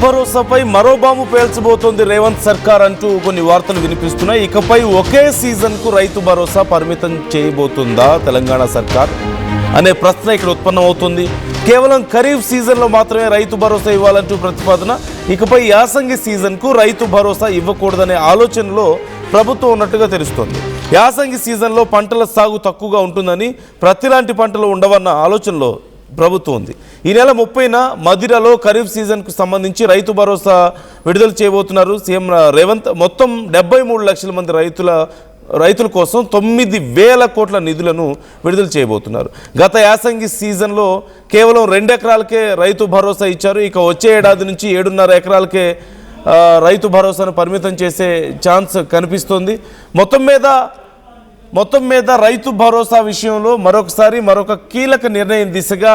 భరోసాపై మరో బాంబు పేల్చబోతోంది రేవంత్ సర్కార్ అంటూ కొన్ని వార్తలు వినిపిస్తున్నాయి. ఇకపై ఒకే సీజన్కు రైతు భరోసా పరిమితం చేయబోతుందా తెలంగాణ సర్కార్ అనే ప్రశ్న ఇక్కడ ఉత్పన్నమవుతుంది. కేవలం ఖరీఫ్ సీజన్లో మాత్రమే రైతు భరోసా ఇవ్వాలంటూ ప్రతిపాదన. ఇకపై యాసంగి సీజన్కు రైతు భరోసా ఇవ్వకూడదనే ఆలోచనలో ప్రభుత్వం ఉన్నట్టుగా తెలుస్తోంది. యాసంగి సీజన్లో పంటల సాగు తక్కువగా ఉంటుందని, ప్రతిలాంటి పంటలు ఉండవన్న ఆలోచనలో ప్రభుత్వం ఉంది. ఈ నెల 30న మదిరలో ఖరీఫ్ సీజన్కు సంబంధించి రైతు భరోసా విడుదల చేయబోతున్నారు సీఎం రేవంత్. మొత్తం 73 లక్షల మంది రైతుల కోసం 9,000 కోట్ల నిధులను విడుదల చేయబోతున్నారు. గత యాసంగి సీజన్లో కేవలం 2 ఎకరాలకే రైతు భరోసా ఇచ్చారు. ఇక వచ్చే ఏడాది నుంచి 7.5 ఎకరాలకే రైతు భరోసాను పరిమితం చేసే ఛాన్స్ కనిపిస్తోంది. మొత్తం మీద రైతు భరోసా విషయంలో మరొక కీలక నిర్ణయం దిశగా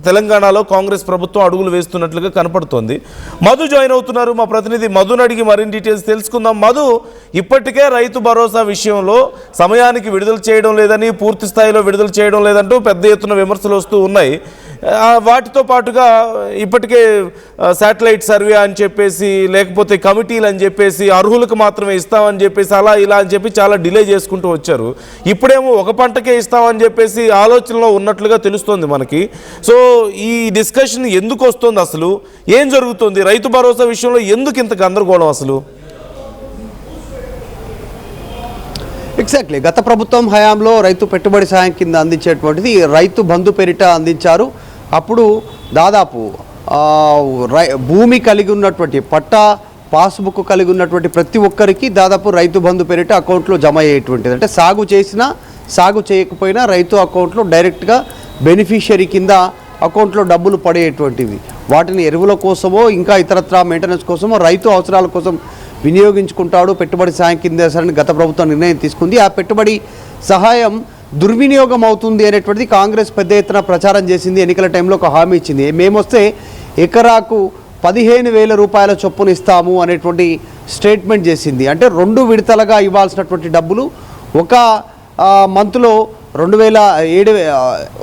తెలంగాణలో కాంగ్రెస్ ప్రభుత్వం అడుగులు వేస్తున్నట్లుగా కనపడుతోంది. మధు జాయిన్ అవుతున్నారు. మా ప్రతినిధి మధుని అడిగి మరిన్ని డీటెయిల్స్ తెలుసుకుందాం. మధు, ఇప్పటికే రైతు భరోసా విషయంలో సమయానికి విడుదల చేయడం లేదని, పూర్తి స్థాయిలో విడుదల చేయడం లేదంటూ పెద్ద ఎత్తున విమర్శలు వస్తూ ఉన్నాయి. వాటితో పాటుగా ఇప్పటికే శాటిలైట్ సర్వే అని చెప్పేసి, లేకపోతే కమిటీలు అని చెప్పేసి, అర్హులకు మాత్రమే ఇస్తామని చెప్పేసి, అలా ఇలా అని చెప్పి చాలా డిలే చేసుకుంటూ వచ్చారు. ఇప్పుడేమో ఒక పంటకే ఇస్తామని చెప్పేసి ఆలోచనలో ఉన్నట్లుగా తెలుస్తోంది మనకి. సో ఈ డిస్కషన్ ఎందుకు వస్తుంది? అసలు ఏం జరుగుతుంది? రైతు భరోసా విషయంలో ఎందుకు ఇంత గందరగోళం అసలు? ఎగ్జాక్ట్లీ, గత ప్రభుత్వం హయాంలో రైతు పెట్టుబడి సాయం కింద అందించేటువంటిది రైతు బంధు పేరిట అందించారు. అప్పుడు దాదాపు భూమి కలిగి ఉన్నటువంటి పట్టా, పాస్బుక్ కలిగి ఉన్నటువంటి ప్రతి ఒక్కరికి దాదాపు రైతు బంధు పేరిట అకౌంట్లో జమ అయ్యేటువంటిది. అంటే సాగు చేసినా సాగు చేయకపోయినా రైతు అకౌంట్లో డైరెక్ట్గా బెనిఫిషియరీ కింద అకౌంట్లో డబ్బులు పడేటువంటివి. వాటిని ఎరువుల కోసమో ఇంకా ఇతరత్రా మెయింటెనెన్స్ కోసమో రైతు అవసరాల కోసం వినియోగించుకుంటాడు. పెట్టుబడి సాయం కింద సరైన గత ప్రభుత్వం నిర్ణయం తీసుకుంది. ఆ పెట్టుబడి సహాయం దుర్వినియోగం అవుతుంది అనేటువంటిది కాంగ్రెస్ పెద్ద ఎత్తున ప్రచారం చేసింది. ఎన్నికల టైంలో ఒక హామీ ఇచ్చింది. మేమొస్తే ఎకరాకు 15,000 రూపాయల చొప్పున ఇస్తాము అనేటువంటి స్టేట్మెంట్ చేసింది. అంటే 2 విడతలుగా ఇవ్వాల్సినటువంటి డబ్బులు ఒక మంత్లో 2,007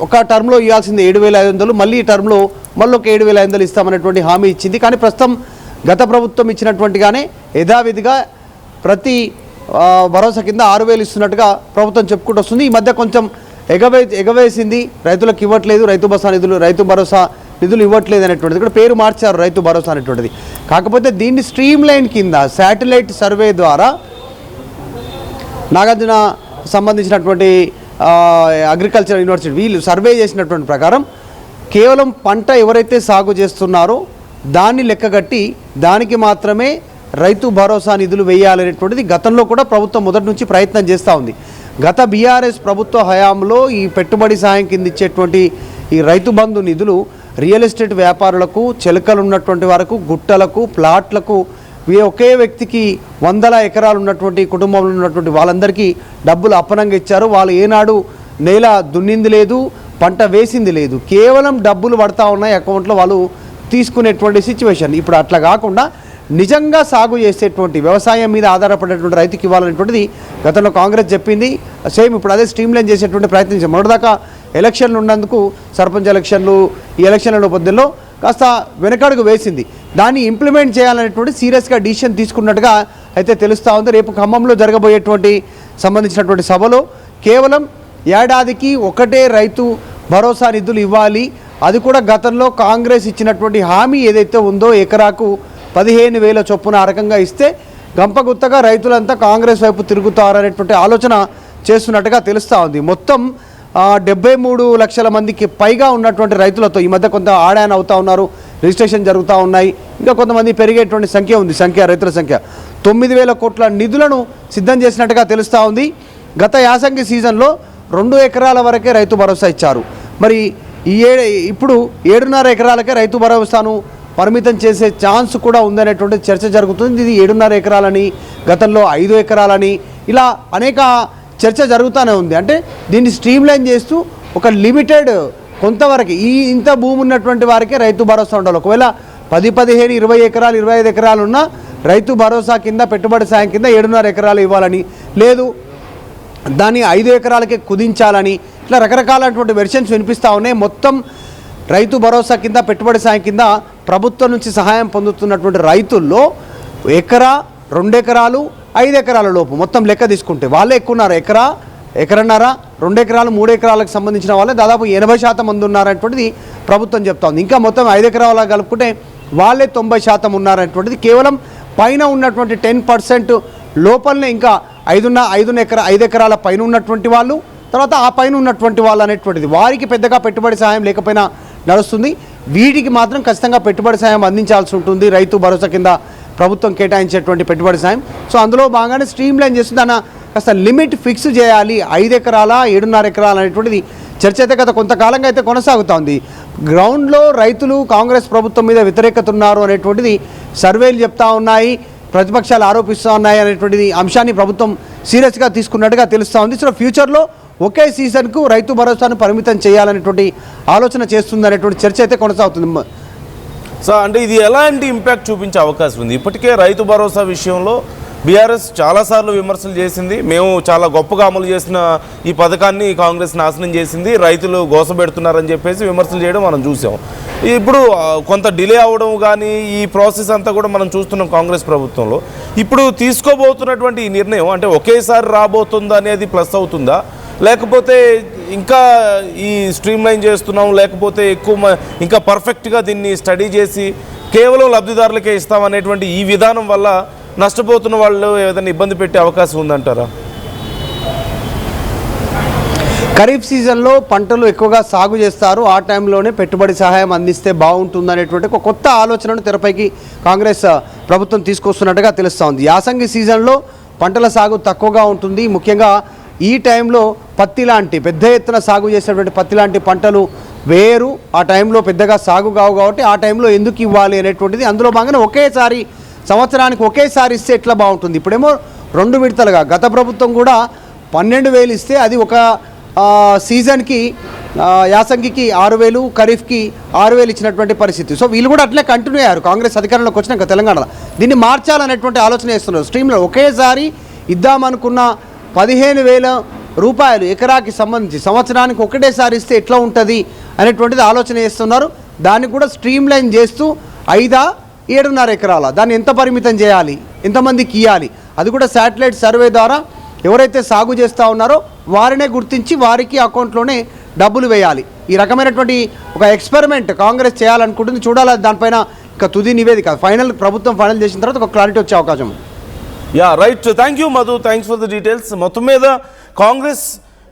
ఒక టర్మ్లో ఇవ్వాల్సింది 7,500, మళ్ళీ ఈ టర్మ్లో మళ్ళీ ఒక 7,500 ఇస్తామనేటువంటి హామీ ఇచ్చింది. కానీ ప్రస్తుతం గత ప్రభుత్వం ఇచ్చినటువంటిగానే యథావిధిగా ప్రతి భరోసా కింద 6,000 ఇస్తున్నట్టుగా ప్రభుత్వం చెప్పుకుంటూ వస్తుంది. ఈ మధ్య కొంచెం ఎగవేసింది, రైతులకు ఇవ్వట్లేదు, రైతు భరోసా నిధులు ఇవ్వట్లేదు అనేటువంటిది. ఇక్కడ పేరు మార్చారు రైతు భరోసా అనేటువంటిది. కాకపోతే దీన్ని స్ట్రీమ్ లైన్ కింద శాటిలైట్ సర్వే ద్వారా నాగార్జున సంబంధించినటువంటి అగ్రికల్చర్ యూనివర్సిటీ వీళ్ళు సర్వే చేసినటువంటి ప్రకారం కేవలం పంట ఎవరైతే సాగు చేస్తున్నారో దాన్ని లెక్కగట్టి దానికి మాత్రమే రైతు భరోసా నిధులు వేయాలనేటువంటిది గతంలో కూడా ప్రభుత్వం మొదటి నుంచి ప్రయత్నం చేస్తూ ఉంది. గత బీఆర్ఎస్ ప్రభుత్వ హయాంలో ఈ పెట్టుబడి సాయం కింద ఇచ్చేటువంటి ఈ రైతు బంధు నిధులు రియల్ ఎస్టేట్ వ్యాపారులకు, చెలకలు ఉన్నటువంటి వారికి, గుట్టలకు, ప్లాట్లకు, ఒకే వ్యక్తికి 100 ఎకరాలు ఉన్నటువంటి కుటుంబంలో ఉన్నటువంటి వాళ్ళందరికీ డబ్బులు అప్పనంగా ఇచ్చారు. వాళ్ళు ఏనాడు నేల దున్నింది లేదు, పంట వేసింది లేదు, కేవలం డబ్బులు పడతా ఉన్నాయి అకౌంట్లో, వాళ్ళు తీసుకునేటువంటి సిచ్యువేషన్. ఇప్పుడు అట్లా కాకుండా నిజంగా సాగు చేసేటువంటి వ్యవసాయం మీద ఆధారపడేటువంటి రైతుకి ఇవ్వాలనేటువంటిది గతంలో కాంగ్రెస్ చెప్పింది. సేమ్ ఇప్పుడు అదే స్ట్రీమ్లైన్ చేసేటువంటి ప్రయత్నించాం. మొదటిదాకా ఎలక్షన్లు ఉన్నందుకు సర్పంచ్ ఎలక్షన్లు, ఈ ఎలక్షన్ల నేపథ్యంలో కాస్త వెనకడుగు వేసింది. దాన్ని ఇంప్లిమెంట్ చేయాలనేటువంటి సీరియస్గా డిసిషన్ తీసుకున్నట్టుగా అయితే తెలుస్తూ ఉంది. రేపు ఖమ్మంలో జరగబోయేటువంటి సంబంధించినటువంటి సభలో కేవలం ఏడాదికి ఒకటే రైతు భరోసా నిధులు ఇవ్వాలి, అది కూడా గతంలో కాంగ్రెస్ ఇచ్చినటువంటి హామీ ఏదైతే ఉందో ఎకరాకు 15,000 చొప్పున ఆ రకంగా ఇస్తే గంపగుత్తగా రైతులంతా కాంగ్రెస్ వైపు తిరుగుతారనేటువంటి ఆలోచన చేస్తున్నట్టుగా తెలుస్తూ ఉంది. మొత్తం 73 లక్షల మందికి పైగా ఉన్నటువంటి రైతులతో ఈ మధ్య కొంత ఆడాయన అవుతూ ఉన్నారు, రిజిస్ట్రేషన్ జరుగుతూ ఉన్నాయి. ఇంకా కొంతమంది పెరిగేటువంటి రైతుల సంఖ్య 9,000 కోట్ల నిధులను సిద్ధం చేసినట్టుగా తెలుస్తూ ఉంది. గత యాసంగి సీజన్లో 2 ఎకరాల వరకే రైతు భరోసా ఇచ్చారు. మరి ఇప్పుడు 7.5 ఎకరాలకే రైతు భరోసాను పరిమితం చేసే ఛాన్స్ కూడా ఉందనేటువంటి చర్చ జరుగుతుంది. ఇది 7.5 ఎకరాలని, గతంలో 5 ఎకరాలని, ఇలా అనేక చర్చ జరుగుతూనే ఉంది. అంటే దీన్ని స్ట్రీమ్లైన్ చేస్తూ ఒక లిమిటెడ్ కొంతవరకు ఇంత భూమి ఉన్నటువంటి వారికే రైతు భరోసా ఉండాలి. ఒకవేళ 10, 15, 20 ఎకరాలు, 25 ఎకరాలు ఉన్న రైతు భరోసా కింద పెట్టుబడి సాయం కింద 7.5 ఎకరాలు ఇవ్వాలని, లేదు దాన్ని 5 ఎకరాలకే కుదించాలని, ఇట్లా రకరకాలైనటువంటి వెర్షన్స్ వినిపిస్తూ ఉన్నాయి. మొత్తం రైతు భరోసా కింద పెట్టుబడి సాయం కింద ప్రభుత్వం నుంచి సహాయం పొందుతున్నటువంటి రైతుల్లో ఎకరా 2 ఎకరాలు 5 ఎకరాల లోపు మొత్తం లెక్క తీసుకుంటే వాళ్ళే ఎక్కువ ఉన్నారు. ఎకరన్నర 2 ఎకరాలు 3 ఎకరాలకు సంబంధించిన వాళ్ళే దాదాపు 80% మంది ఉన్నారనేటువంటిది ప్రభుత్వం చెప్తా ఉంది. ఇంకా మొత్తం 5 ఎకరాల కలుపుకుంటే వాళ్ళే 90% ఉన్నారనేటువంటిది కేవలం పైన ఉన్నటువంటి 10% లోపలనే ఇంకా 5 ఎకరాల పైన ఉన్నటువంటి వాళ్ళు, తర్వాత ఆ పైన ఉన్నటువంటి వాళ్ళు అనేటువంటిది వారికి పెద్దగా పెట్టుబడి సాయం లేకపోయినా నడుస్తుంది. వీటికి మాత్రం ఖచ్చితంగా పెట్టుబడి సాయం అందించాల్సి ఉంటుంది. రైతు భరోసా కింద ప్రభుత్వం కేటాయించేటువంటి పెట్టుబడి సాయం. సో అందులో బాగానే స్ట్రీమ్ లైన్ చేస్తుంది. దాన్ని కాస్త లిమిట్ ఫిక్స్ చేయాలి. 5 ఎకరాల 7.5 ఎకరాలు అనేటువంటిది చర్చ అయితే గత కొంతకాలంగా అయితే కొనసాగుతోంది. గ్రౌండ్లో రైతులు కాంగ్రెస్ ప్రభుత్వం మీద వ్యతిరేకత ఉన్నారు అనేటువంటిది సర్వేలు చెప్తా ఉన్నాయి, ప్రతిపక్షాలు ఆరోపిస్తూ ఉన్నాయి అనేటువంటిది అంశాన్ని ప్రభుత్వం సీరియస్గా తీసుకున్నట్టుగా తెలుస్తూ ఉంది. సో ఫ్యూచర్లో ఒకే సీజన్కు రైతు భరోసాను పరిమితం చేయాలనేటువంటి ఆలోచన చేస్తుందనేటువంటి చర్చ అయితే కొనసాగుతుంది. సో అంటే ఇది ఎలాంటి ఇంపాక్ట్ చూపించే అవకాశం ఉంది? ఇప్పటికే రైతు భరోసా విషయంలో బీఆర్ఎస్ చాలాసార్లు విమర్శలు చేసింది. మేము చాలా గొప్పగా అమలు చేసిన ఈ పథకాన్ని కాంగ్రెస్ నాశనం చేసింది, రైతులు గోసపెడుతున్నారని చెప్పేసి విమర్శలు చేయడం మనం చూసాం. ఇప్పుడు కొంత డిలే అవ్వడం కానీ ఈ ప్రాసెస్ అంతా కూడా మనం చూస్తున్నాం కాంగ్రెస్ ప్రభుత్వంలో. ఇప్పుడు తీసుకోబోతున్నటువంటి ఈ నిర్ణయం అంటే ఒకేసారి రాబోతుందా అనేది ప్లస్ అవుతుందా, లేకపోతే ఇంకా ఈ స్ట్రీమ్ లైన్ చేస్తున్నాం, లేకపోతే ఇంకా పర్ఫెక్ట్గా దీన్ని స్టడీ చేసి కేవలం లబ్ధిదారులకే ఇస్తామనేటువంటి ఈ విధానం వల్ల నష్టపోతున్న వాళ్ళు ఏదైనా ఇబ్బంది పెట్టే అవకాశం ఉందంటారా? ఖరీఫ్ సీజన్లో పంటలు ఎక్కువగా సాగు చేస్తారు, ఆ టైంలోనే పెట్టుబడి సహాయం అందిస్తే బాగుంటుంది అనేటువంటి ఒక కొత్త ఆలోచనను తెరపైకి కాంగ్రెస్ ప్రభుత్వం తీసుకొస్తున్నట్టుగా తెలుస్తూ ఉంది. యాసంగి సీజన్లో పంటల సాగు తక్కువగా ఉంటుంది. ముఖ్యంగా ఈ టైంలో పత్తి లాంటి పెద్ద ఎత్తున సాగు చేసేటువంటి పత్తి లాంటి పంటలు వేరు, ఆ టైంలో పెద్దగా సాగు కావు కాబట్టి ఆ టైంలో ఎందుకు ఇవ్వాలి అనేటువంటిది అందులో భాగంగా ఒకేసారి సంవత్సరానికి ఒకేసారి ఇస్తే ఎట్లా బాగుంటుంది. ఇప్పుడేమో 2 విడతలుగా గత ప్రభుత్వం కూడా 12,000 ఇస్తే అది ఒక సీజన్కి యాసంగికి 6,000, ఖరీఫ్కి 6,000 ఇచ్చినటువంటి పరిస్థితి. సో వీళ్ళు కూడా అట్లే కంటిన్యూ అయ్యారు కాంగ్రెస్ అధికారంలోకి వచ్చినాక తెలంగాణలో. దీన్ని మార్చాలనేటువంటి ఆలోచన చేస్తున్నారు. స్ట్రీమ్లో ఒకేసారి ఇద్దామనుకున్న 15,000 రూపాయలు ఎకరాకి సంబంధించి సంవత్సరానికి ఒకటేసారి ఇస్తే ఎట్లా ఉంటుంది అనేటువంటిది ఆలోచన చేస్తున్నారు. దాన్ని కూడా స్ట్రీమ్ లైన్ చేస్తూ 5, 7.5 ఎకరాల దాన్ని ఎంత పరిమితం చేయాలి, ఎంతమందికి ఇవ్వాలి, అది కూడా శాటిలైట్ సర్వే ద్వారా ఎవరైతే సాగు చేస్తూ ఉన్నారో వారినే గుర్తించి వారికి అకౌంట్లోనే డబ్బులు వేయాలి. ఈ రకమైనటువంటి ఒక ఎక్స్పెరిమెంట్ కాంగ్రెస్ చేయాలనుకుంటుంది. చూడాలి దానిపైన ఇంకా తుది నివేదిక ప్రభుత్వం ఫైనల్ చేసిన తర్వాత ఒక క్లారిటీ వచ్చే అవకాశం. Yeah right, thank you Madhu, thanks for the details. మొత్తం మీద కాంగ్రెస్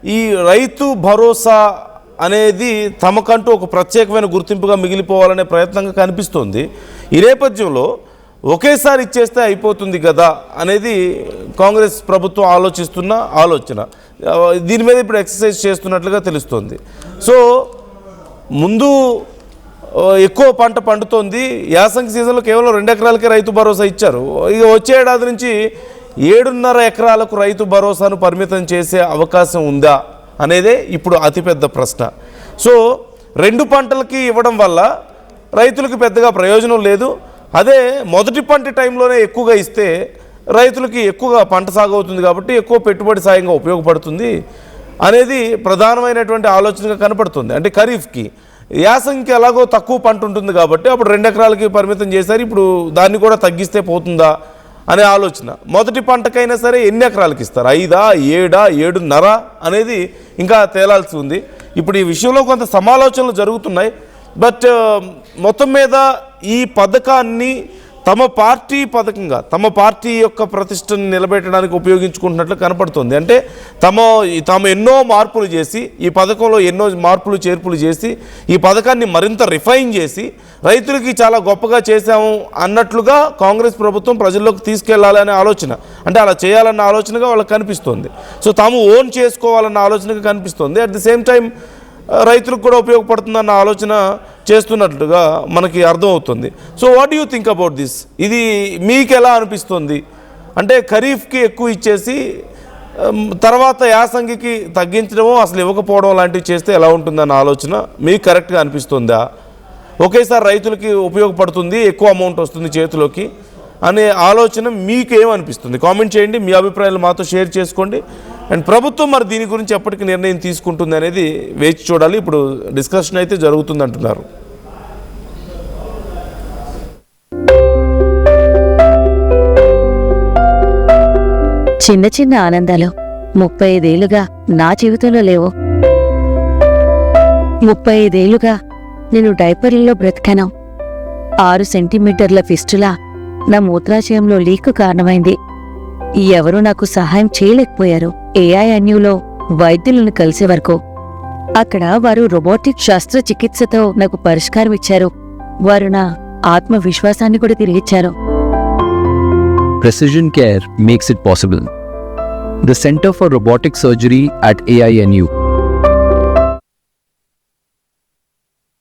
ఈ రైతు భరోసా అనేది తమకంటూ ఒక ప్రత్యేకమైన గుర్తింపుగా మిగిలిపోవాలనే ప్రయత్నంగా కనిపిస్తోంది. ఈ నేపథ్యంలో ఒకేసారి ఇచ్చేస్తే అయిపోతుంది కదా అనేది కాంగ్రెస్ ప్రభుత్వం ఆలోచిస్తున్న ఆలోచన. దీని మీద ఇప్పుడు ఎక్సర్సైజ్ చేస్తున్నట్లుగా తెలుస్తోంది. సో ముందు ఎక్కువ పంట పండుతోంది, యాసంగి సీజన్లో కేవలం 2 ఎకరాలకే రైతు భరోసా ఇచ్చారు. ఇక వచ్చే ఏడాది నుంచి 7.5 ఎకరాలకు రైతు భరోసాను పరిమితం చేసే అవకాశం ఉందా అనేదే ఇప్పుడు అతిపెద్ద ప్రశ్న. సో 2 పంటలకి ఇవ్వడం వల్ల రైతులకు పెద్దగా ప్రయోజనం లేదు. అదే మొదటి పంట టైంలోనే ఎక్కువగా ఇస్తే రైతులకి ఎక్కువగా పంట సాగు అవుతుంది కాబట్టి ఎక్కువ పెట్టుబడి సాయంగా ఉపయోగపడుతుంది అనేది ప్రధానమైనటువంటి ఆలోచనగా కనపడుతుంది. అంటే ఖరీఫ్కి, యాసంగికి ఎలాగో తక్కువ పంట ఉంటుంది కాబట్టి అప్పుడు 2 ఎకరాలకి పరిమితం చేశారు. ఇప్పుడు దాన్ని కూడా తగ్గిస్తే పోతుందా అనే ఆలోచన. మొదటి పంటకైనా సరే ఎన్ని ఎకరాలకి ఇస్తారు, 5, 7, 7.5 అనేది ఇంకా తేలాల్సి ఉంది. ఇప్పుడు ఈ విషయంలో కొంత సమాలోచనలు జరుగుతున్నాయి. బట్ మొత్తం మీద ఈ పథకాన్ని తమ పార్టీ పథకంగా తమ పార్టీ యొక్క ప్రతిష్టను నిలబెట్టడానికి ఉపయోగించుకుంటున్నట్లు కనపడుతుంది. అంటే తాము ఎన్నో మార్పులు చేసి ఈ పథకంలో ఎన్నో మార్పులు చేర్పులు చేసి ఈ పథకాన్ని మరింత రిఫైన్ చేసి రైతులకి చాలా గొప్పగా చేశాము అన్నట్లుగా కాంగ్రెస్ ప్రభుత్వం ప్రజల్లోకి తీసుకెళ్లాలనే ఆలోచన, అంటే అలా చేయాలన్న ఆలోచనగా వాళ్ళకి కనిపిస్తుంది. సో తాము ఓన్ చేసుకోవాలన్న ఆలోచనగా కనిపిస్తుంది. అట్ ది సేమ్ టైం రైతులకు కూడా ఉపయోగపడుతుందన్న ఆలోచన చేస్తున్నట్లుగా మనకి అర్థమవుతుంది. So what you think about this? ఇది మీకు ఎలా అనిపిస్తుంది? అంటే ఖరీఫ్కి ఎక్కువ ఇచ్చేసి తర్వాత యాసంగికి తగ్గించడమో అసలు ఇవ్వకపోవడం లాంటివి చేస్తే ఎలా ఉంటుందన్న ఆలోచన మీకు కరెక్ట్గా అనిపిస్తుందా? ఒకేసారి రైతులకి ఉపయోగపడుతుంది, ఎక్కువ అమౌంట్ వస్తుంది చేతిలోకి అనే ఆలోచన మీకు ఏమనిపిస్తుంది? కామెంట్ చేయండి, మీ అభిప్రాయాలు మాతో షేర్ చేసుకోండి. అండ్ ప్రభుత్వం మరి దీని గురించి ఎప్పటికీ నిర్ణయం తీసుకుంటుంది అనేది వేచి చూడాలి. ఇప్పుడు డిస్కషన్ అయితే జరుగుతుంది అంటున్నారు. చిన్న చిన్న ఆనందాలు 35 ఏళ్లుగా నా జీవితంలో లేవు. 35 ఏళ్లుగా నేను డైపర్లలో బ్రతికాను. 6 సెంటీమీటర్ల ఫిస్టులా నా మూత్రాశయంలో లీకు కారణమైంది. ఎవరూ నాకు సహాయం చేయలేకపోయారు. AINUలో వైద్యులను కలిసే వరకు. అక్కడ వారు రోబోటిక్ శస్త్రచికిత్సతో నాకు పరిష్కారం ఇచ్చారు. వారు నా ఆత్మవిశ్వాసాన్ని కూడా తిరిగిచ్చారు. Precision care makes it possible. The Center for Robotic Surgery at AINU